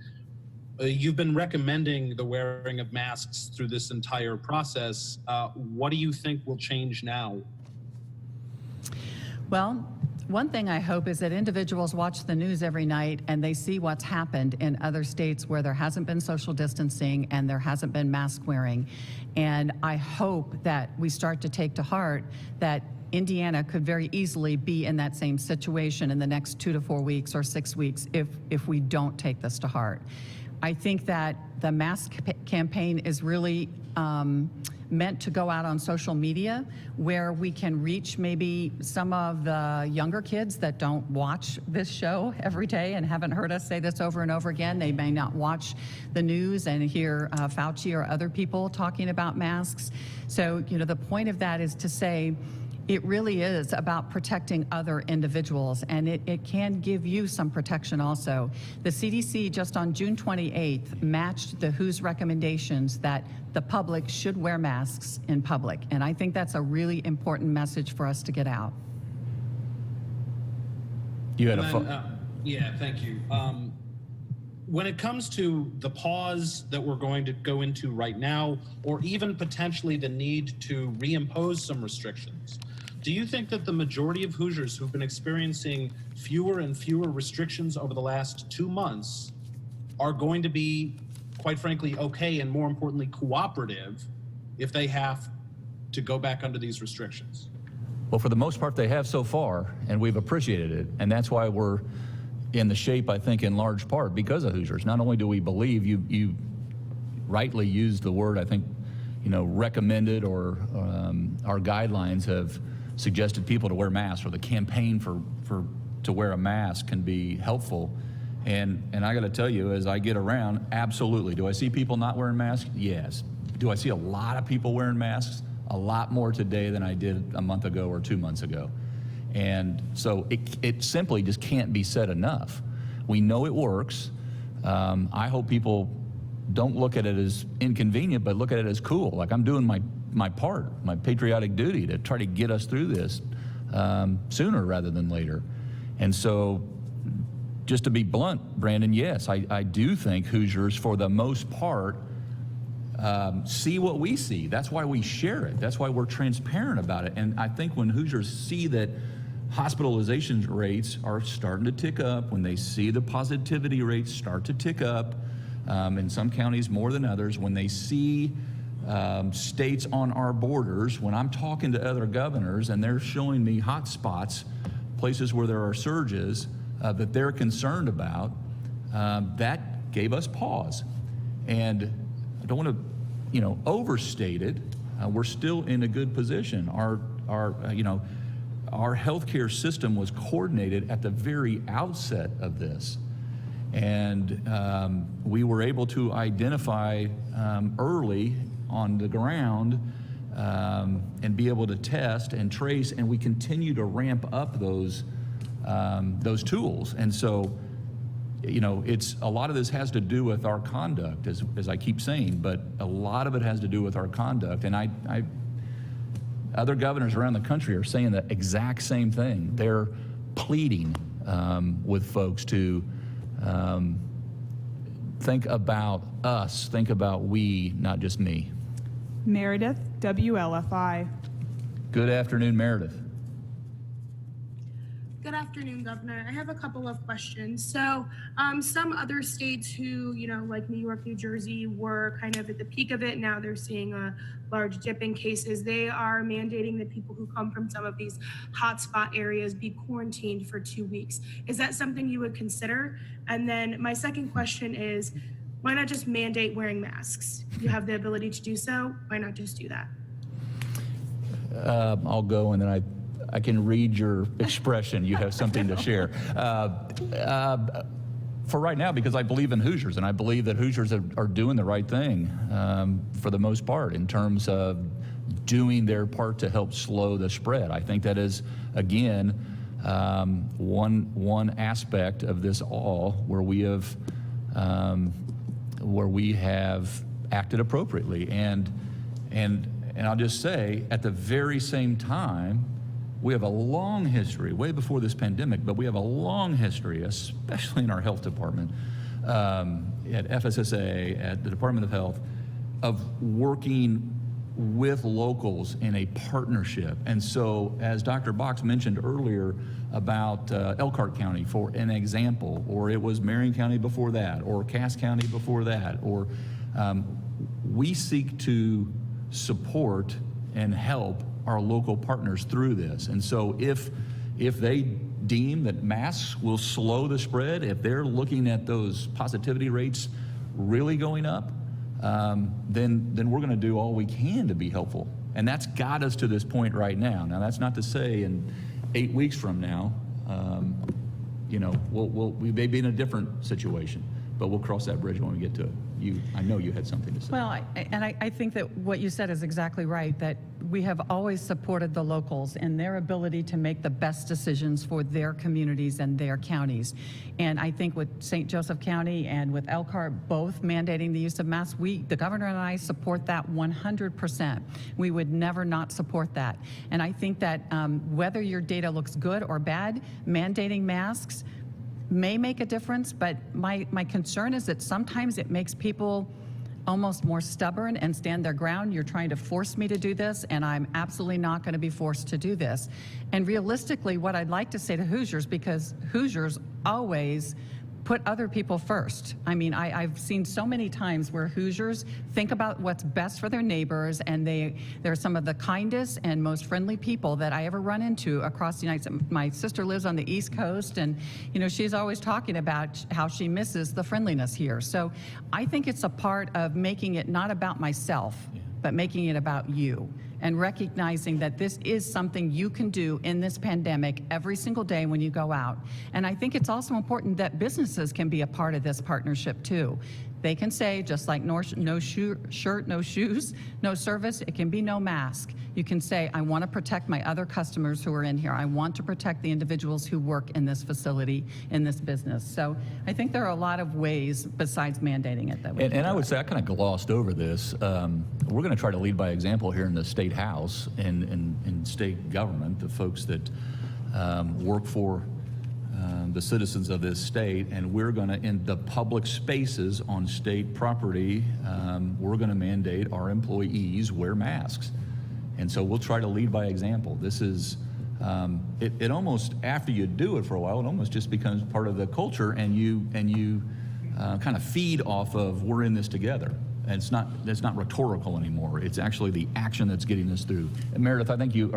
you've been recommending the wearing of masks through this entire process. What do you think will change now? Well, one thing I hope is that individuals watch the news every night and they see what's happened in other states where there hasn't been social distancing and there hasn't been mask wearing. And I hope that we start to take to heart that Indiana could very easily be in that same situation in the next 2 to 4 weeks or 6 weeks if we don't take this to heart. I think that the mask campaign is really meant to go out on social media where we can reach maybe some of the younger kids that don't watch this show every day and haven't heard us say this over and over again. They may not watch the news and hear Fauci or other people talking about masks. So, the point of that is to say, it really is about protecting other individuals, and it can give you some protection also. The CDC just on June 28th matched the WHO's recommendations that the public should wear masks in public, and I think that's a really important message for us to get out. You had yeah, thank you. When it comes to the pause that we're going to go into right now, or even potentially the need to reimpose some restrictions, do you think that the majority of Hoosiers who've been experiencing fewer and fewer restrictions over the last 2 months are going to be, quite frankly, okay and more importantly, cooperative if they have to go back under these restrictions? Well, for the most part, they have so far, and we've appreciated it. And that's why we're in the shape, I think, in large part because of Hoosiers. Not only do we believe, you rightly used the word, I think, recommended, or our guidelines have suggested people to wear masks, or the campaign for to wear a mask can be helpful. And I got to tell you, as I get around, absolutely. Do I see people not wearing masks? Yes. Do I see a lot of people wearing masks? A lot more today than I did a month ago or 2 months ago. And so it simply just can't be said enough. We know it works. I hope people don't look at it as inconvenient, but look at it as cool. Like, I'm doing my part, my patriotic duty to try to get us through this sooner rather than later. And so, just to be blunt, Brandon, yes, I do think Hoosiers, for the most part, see what we see. That's why we share it. That's why we're transparent about it. And I think when Hoosiers see that hospitalization rates are starting to tick up, when they see the positivity rates start to tick up, in some counties more than others, when they see states on our borders, when I'm talking to other governors and they're showing me hot spots, places where there are surges that they're concerned about, that gave us pause. And I don't want to, overstate it. We're still in a good position. Our healthcare system was coordinated at the very outset of this. And we were able to identify early on the ground and be able to test and trace, and we continue to ramp up those tools. And so, it's a lot of this has to do with our conduct, as I keep saying, but a lot of it has to do with our conduct. And other governors around the country are saying the exact same thing. They're pleading with folks to think about us, think about we, not just me. Meredith, WLFI. Good afternoon, Meredith. Good afternoon, Governor. I have a couple of questions. So some other states who, like New York, New Jersey, were kind of at the peak of it. Now they're seeing a large dip in cases. They are mandating that people who come from some of these hotspot areas be quarantined for 2 weeks. Is that something you would consider? And then my second question is, why not just mandate wearing masks? You have the ability to do so. Why not just do that? I'll go, and then I can read your expression. You have something to share. For right now, because I believe in Hoosiers, and I believe that Hoosiers are doing the right thing for the most part in terms of doing their part to help slow the spread. I think that is, again, one aspect of this all where we have acted appropriately. And I'll just say, at the very same time, we have a long history, way before this pandemic, but we have a long history, especially in our health department, at FSSA, at the Department of Health, of working with locals in a partnership. And so, as Dr. Box mentioned earlier about Elkhart County, for an example, or it was Marion County before that, or Cass County before that, or we seek to support and help our local partners through this. And so if they deem that masks will slow the spread, if they're looking at those positivity rates really going up, then we're going to do all we can to be helpful. And that's got us to this point right now. Now, that's not to say in 8 weeks from now, we may be in a different situation, but we'll cross that bridge when we get to it. I know you had something to say. Well, I think that what you said is exactly right, that we have always supported the locals and their ability to make the best decisions for their communities and their counties. And I think with St. Joseph County and with Elkhart both mandating the use of masks, the governor and I support that 100%. We would never not support that. And I think that whether your data looks good or bad, mandating masks may make a difference, but my concern is that sometimes it makes people almost more stubborn and stand their ground. You're trying to force me to do this, and I'm absolutely not going to be forced to do this. And realistically, what I'd like to say to Hoosiers, because Hoosiers always put other people first. I mean, I've seen so many times where Hoosiers think about what's best for their neighbors, and they're some of the kindest and most friendly people that I ever run into across the United States. My sister lives on the East Coast, and she's always talking about how she misses the friendliness here. So I think it's a part of making it not about myself, but making it about you. and recognizing that this is something you can do in this pandemic every single day when you go out. And I think it's also important that businesses can be a part of this partnership too. They can say, just like no shirt, no shoes, no service, it can be no mask. You can say, I want to protect my other customers who are in here. I want to protect the individuals who work in this facility, in this business. So I think there are a lot of ways besides mandating it that we can And I do would it. say I kind of glossed over this. We're going to try to lead by example here in the State House and in state government, the folks that work for the citizens of this state, and we're going to, in the public spaces on state property, we're going to mandate our employees wear masks. And so we'll try to lead by example. This is, it almost, after you do it for a while, it almost just becomes part of the culture, and you kind of feed off of, we're in this together. And it's not rhetorical anymore. It's actually the action that's getting us through. And Meredith, I think you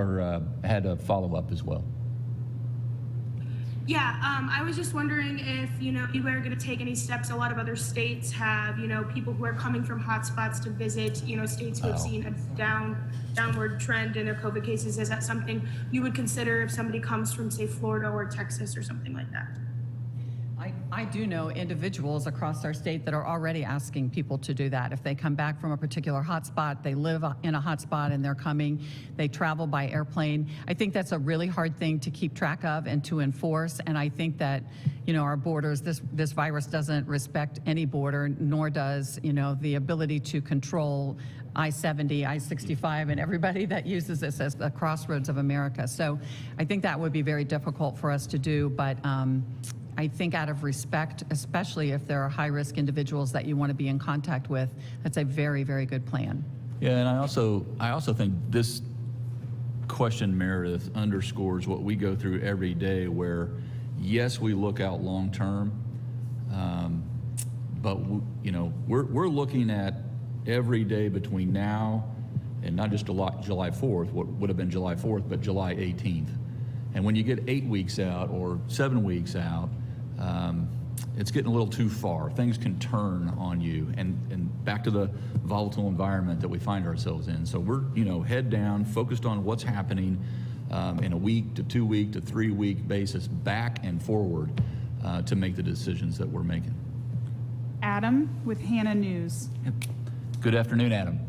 had a follow-up as well. Yeah, I was just wondering if, you are going to take any steps. A lot of other states have, people who are coming from hotspots to visit, states who have seen a downward trend in their COVID cases. Is that something you would consider if somebody comes from, say, Florida or Texas or something like that? I do know individuals across our state that are already asking people to do that. If they come back from a particular hotspot, they live in a hotspot and they're coming, they travel by airplane. I think that's a really hard thing to keep track of and to enforce. And I think that, our borders, this virus doesn't respect any border, nor does, the ability to control I-70, I-65, and everybody that uses this as the crossroads of America. So I think that would be very difficult for us to do, but I think out of respect, especially if there are high-risk individuals that you want to be in contact with, that's a very, very good plan. Yeah, and I also think this question, Meredith, underscores what we go through every day where, yes, we look out long-term, but we're looking at every day between now and not just July 4th, what would have been July 4th, but July 18th. And when you get 8 weeks out or 7 weeks out, it's getting a little too far. Things can turn on you, and back to the volatile environment that we find ourselves in. So we're, head down, focused on what's happening in a week to 2 week to 3 week basis, back and forward to make the decisions that we're making. Adam with Hannah News. Yep. Good afternoon, Adam.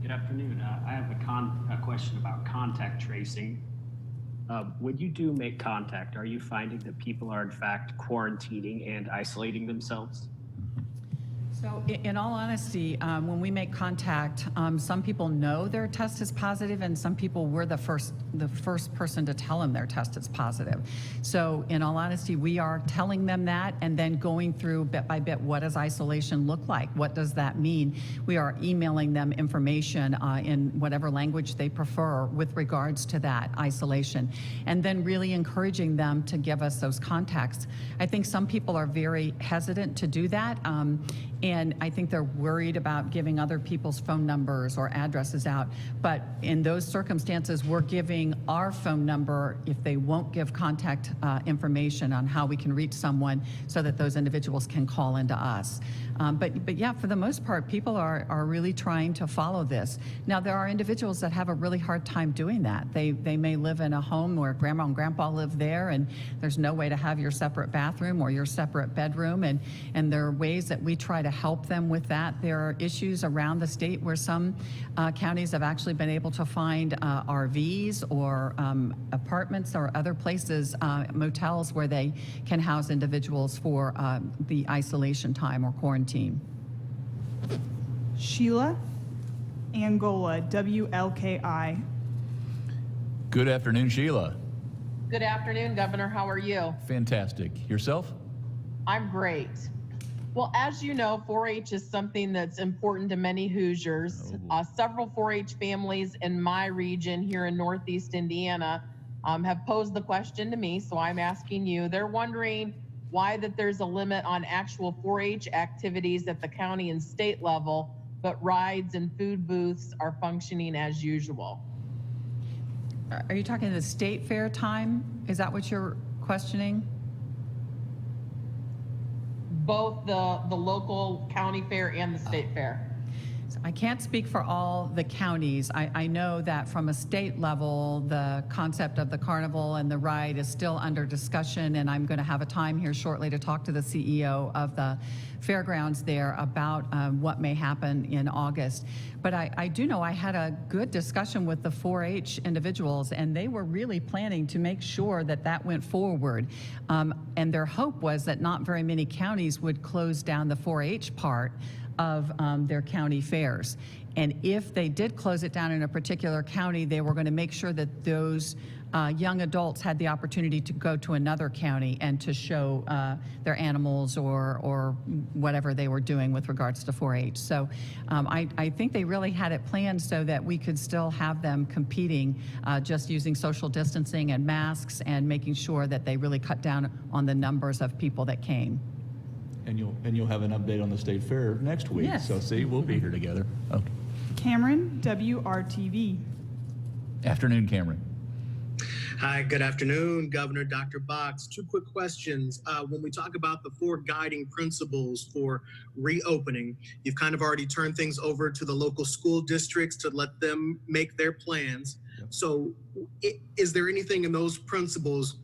Good afternoon. I have a question about contact tracing. When you do make contact, are you finding that people are in fact quarantining and isolating themselves? So in all honesty, when we make contact, some people know their test is positive, and some people we're the first person to tell them their test is positive. So in all honesty, we are telling them that and then going through bit by bit, what does isolation look like? What does that mean? We are emailing them information in whatever language they prefer with regards to that isolation, and then really encouraging them to give us those contacts. I think some people are very hesitant to do that. And I think they're worried about giving other people's phone numbers or addresses out. But in those circumstances, we're giving our phone number if they won't give contact information on how we can reach someone so that those individuals can call into us. But yeah, for the most part, people are really trying to follow this. Now, there are individuals that have a really hard time doing that. They may live in a home where grandma and grandpa live there, and there's no way to have your separate bathroom or your separate bedroom. And there are ways that we try to help them with that. There are issues around the state where some counties have actually been able to find RVs or apartments or other places, motels, where they can house individuals for the isolation time or quarantine. Sheila Angola, WLKI. Good afternoon, Sheila. Good afternoon, Governor. How are you? Fantastic. Yourself? I'm great. Well, as you know, 4-H is something that's important to many Hoosiers. Several 4-H families in my region here in Northeast Indiana have posed the question to me, so I'm asking you. They're wondering why that there's a limit on actual 4-H activities at the county and state level, but rides and food booths are functioning as usual. Are you talking the state fair time? Is that what you're questioning? both the local county fair and the state fair. I can't speak for all the counties. I know that from a state level, the concept of the carnival and the ride is still under discussion, and I'm going to have a time here shortly to talk to the CEO of the fairgrounds there about what may happen in August. But I do know I had a good discussion with the 4-H individuals, and they were really planning to make sure that that went forward. And their hope was that not very many counties would close down the 4-H part of their county fairs. And if they did close it down in a particular county, they were going to make sure that those young adults had the opportunity to go to another county and to show their animals or whatever they were doing with regards to 4-H. So I think they really had it planned so that we could still have them competing just using social distancing and masks and making sure that they really cut down on the numbers of people that came. And you'll have an update on the state fair next week. Yes. So see, we'll be here together. Okay. Cameron, WRTV. Afternoon, Cameron. Hi, good afternoon, Governor Dr. Box. Two quick questions. When we talk about the 4 guiding principles for reopening, you've kind of already turned things over to the local school districts to let them make their plans. Yep. So is there anything in those principles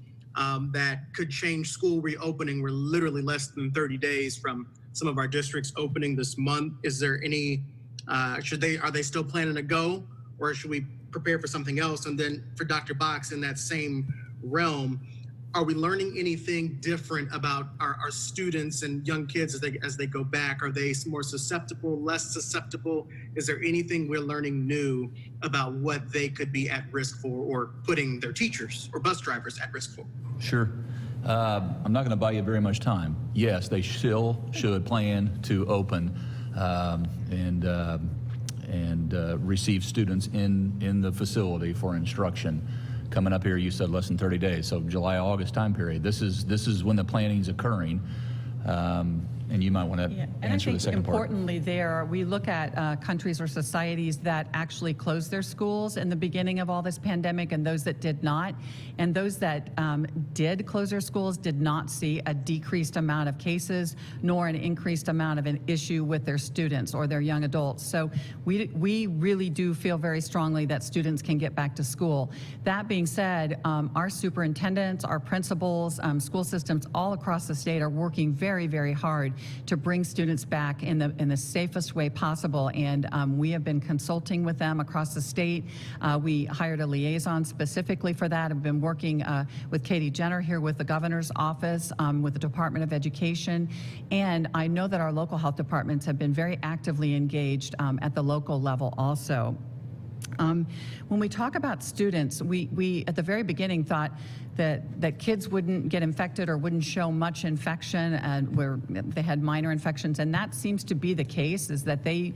that could change school reopening? We're literally less than 30 days from some of our districts opening this month. Is there any, are they still planning to go, or should we prepare for something else? And then for Dr. Box, in that same realm, are we learning anything different about our students and young kids as they go back? Are they more susceptible, less susceptible? Is there anything we're learning new about what they could be at risk for, or putting their teachers or bus drivers at risk for? Sure. I'm not going to buy you very much time. Yes, they still should plan to open and receive students in the facility for instruction. Coming up here, you said less than 30 days, so July, August time period. This is when the planning is occurring. And you might want to answer the second part. Importantly there, we look at countries or societies that actually closed their schools in the beginning of all this pandemic and those that did not. And those that did close their schools did not see a decreased amount of cases nor an increased amount of an issue with their students or their young adults. So we really do feel very strongly that students can get back to school. That being said, our superintendents, our principals, school systems all across the state are working very, very hard to bring students back in the safest way possible. And we have been consulting with them across the state. We hired a liaison specifically for that. I've been working with Katie Jenner here with the governor's office, with the Department of Education. And I know that our local health departments have been very actively engaged at the local level also. When we talk about students, we at the very beginning thought that kids wouldn't get infected or wouldn't show much infection, and where they had minor infections, and that seems to be the case, is that they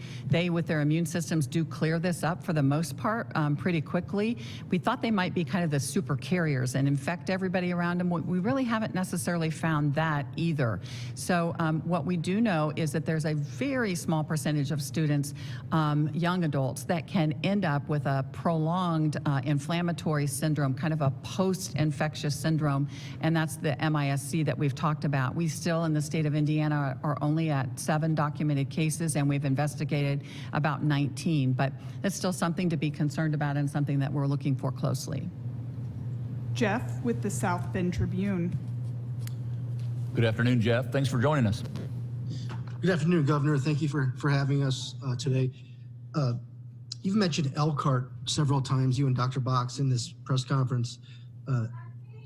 with their immune systems do clear this up for the most part pretty quickly. We thought they might be kind of the super carriers and infect everybody around them. We really haven't necessarily found that either. So what we do know is that there's a very small percentage of students, young adults, that can end up with a prolonged inflammatory syndrome, kind of a post-infectious syndrome, and that's the MISC that we've talked about. We still, in the state of Indiana, are only at 7 documented cases, and we've investigated about 19, but it's still something to be concerned about and something that we're looking for closely. Jeff with the South Bend Tribune. Good afternoon, Jeff. Thanks for joining us. Good afternoon, Governor. Thank you for having us today. You've mentioned Elkhart several times, you and Dr. Box, in this press conference.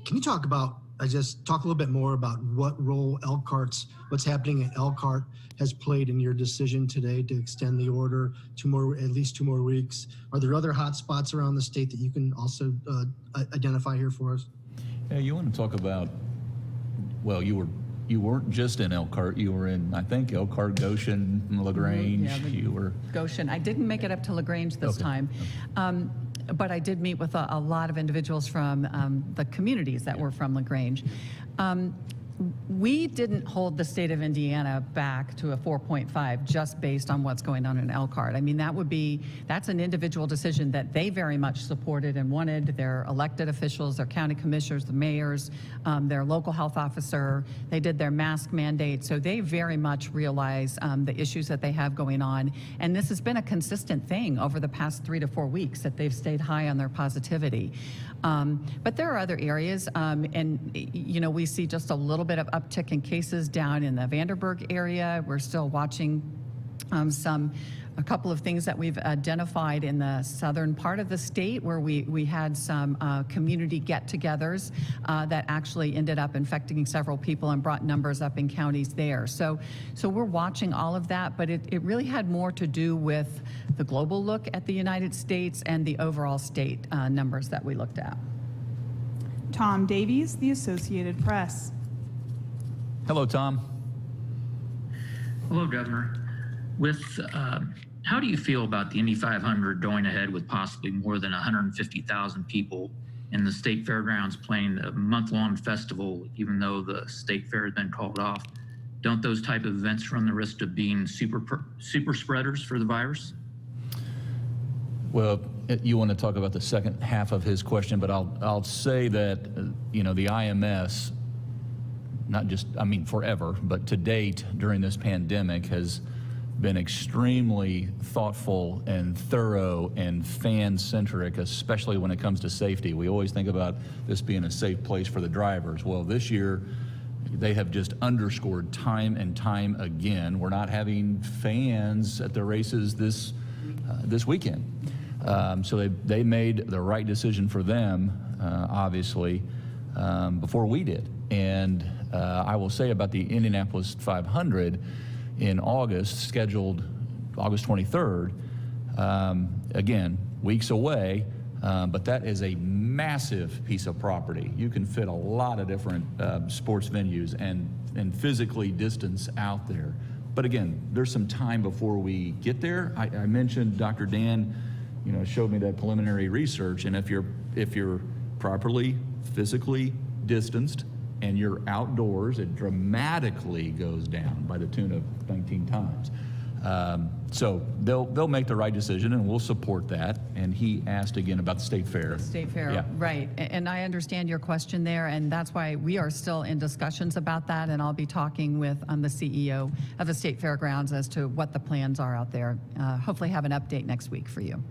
Can you talk a little bit more about what role what's happening at Elkhart has played in your decision today to extend the order at least 2 more weeks? Are there other hot spots around the state that you can also identify here for us? Yeah, you want to talk about, well, you weren't just in Elkhart. You were in, I think, Elkhart, Goshen, LaGrange. You were Goshen. I didn't make it up to LaGrange this time. But I did meet with a lot of individuals from the communities that were from LaGrange. We didn't hold the state of Indiana back to a 4.5 just based on what's going on in Elkhart. I mean, that's an individual decision that they very much supported and wanted. Their elected officials, their county commissioners, the mayors, their local health officer, they did their mask mandate. So they very much realize the issues that they have going on. And this has been a consistent thing over the past 3 to 4 weeks that they've stayed high on their positivity. But there are other areas, and you know, we see just a little bit of uptick in cases down in the Vanderburg area. We're still watching a couple of things that we've identified in the southern part of the state where we had some community get-togethers that actually ended up infecting several people and brought numbers up in counties there. So we're watching all of that, but it really had more to do with the global look at the United States and the overall state numbers that we looked at. Tom Davies, The Associated Press. Hello, Tom. Hello, Governor. How do you feel about the Indy 500 going ahead with possibly more than 150,000 people and the state fairgrounds playing a month-long festival, even though the state fair has been called off? Don't those type of events run the risk of being super spreaders for the virus? Well, you want to talk about the second half of his question, but I'll say that, you know, the IMS, not just, I mean, forever, but to date during this pandemic has been extremely thoughtful and thorough and fan-centric, especially when it comes to safety. We always think about this being a safe place for the drivers. Well, this year, they have just underscored time and time again, we're not having fans at the races this weekend. So they made the right decision for them, obviously, before we did. And I will say about the Indianapolis 500 in August, scheduled August 23rd, again, weeks away, but that is a massive piece of property. You can fit a lot of different sports venues and physically distance out there. But again, there's some time before we get there. I mentioned Dr. Dan, you know, showed me that preliminary research, and if you're properly physically distanced and you're outdoors, it dramatically goes down by the tune of 19 times. So they'll make the right decision, and we'll support that. And he asked again about the state fair. The state fair, yeah. Right. And I understand your question there, and that's why we are still in discussions about that, and I'll be talking with the CEO of the State Fairgrounds as to what the plans are out there. Hopefully have an update next week for you.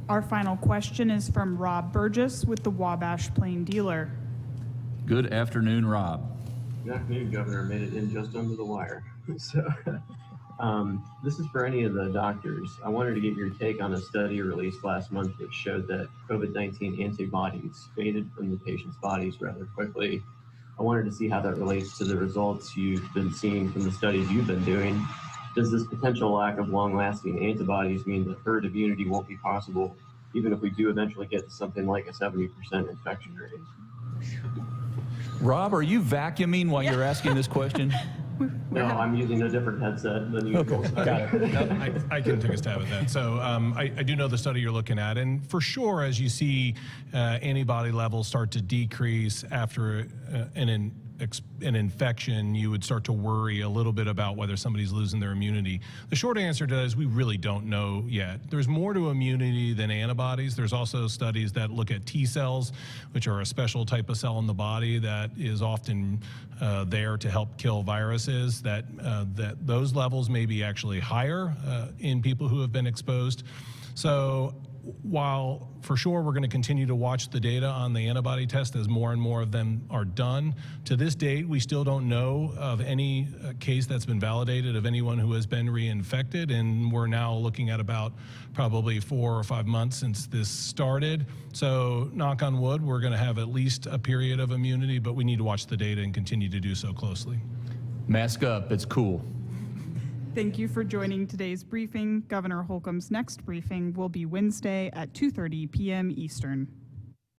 Our final question is from Rob Burgess with the Wabash Plain Dealer. Good afternoon, Rob. Good afternoon, Governor. Made it in just under the wire. So this is for any of the doctors. I wanted to get your take on a study released last month that showed that COVID-19 antibodies faded from the patient's bodies rather quickly. I wanted to see how that relates to the results you've been seeing from the studies you've been doing. Does this potential lack of long-lasting antibodies mean that herd immunity won't be possible, even if we do eventually get to something like a 70% infection rate? Rob, are you vacuuming while you're asking this question? No, I'm using a different headset than usual. Okay, got it. I can take a stab at that. So I do know the study you're looking at, and for sure, as you see antibody levels start to decrease after an infection, you would start to worry a little bit about whether somebody's losing their immunity. The short answer to that is we really don't know yet. There's more to immunity than antibodies. There's also studies that look at T cells, which are a special type of cell in the body that is often there to help kill viruses, that those levels may be actually higher in people who have been exposed. So while for sure we're going to continue to watch the data on the antibody test as more and more of them are done, to this date we still don't know of any case that's been validated of anyone who has been reinfected, and we're now looking at about probably 4 or 5 months since this started. So knock on wood, we're going to have at least a period of immunity, but we need to watch the data and continue to do so closely. Mask up, it's cool. Thank you for joining today's briefing. Governor Holcomb's next briefing will be Wednesday at 2:30 p.m. Eastern.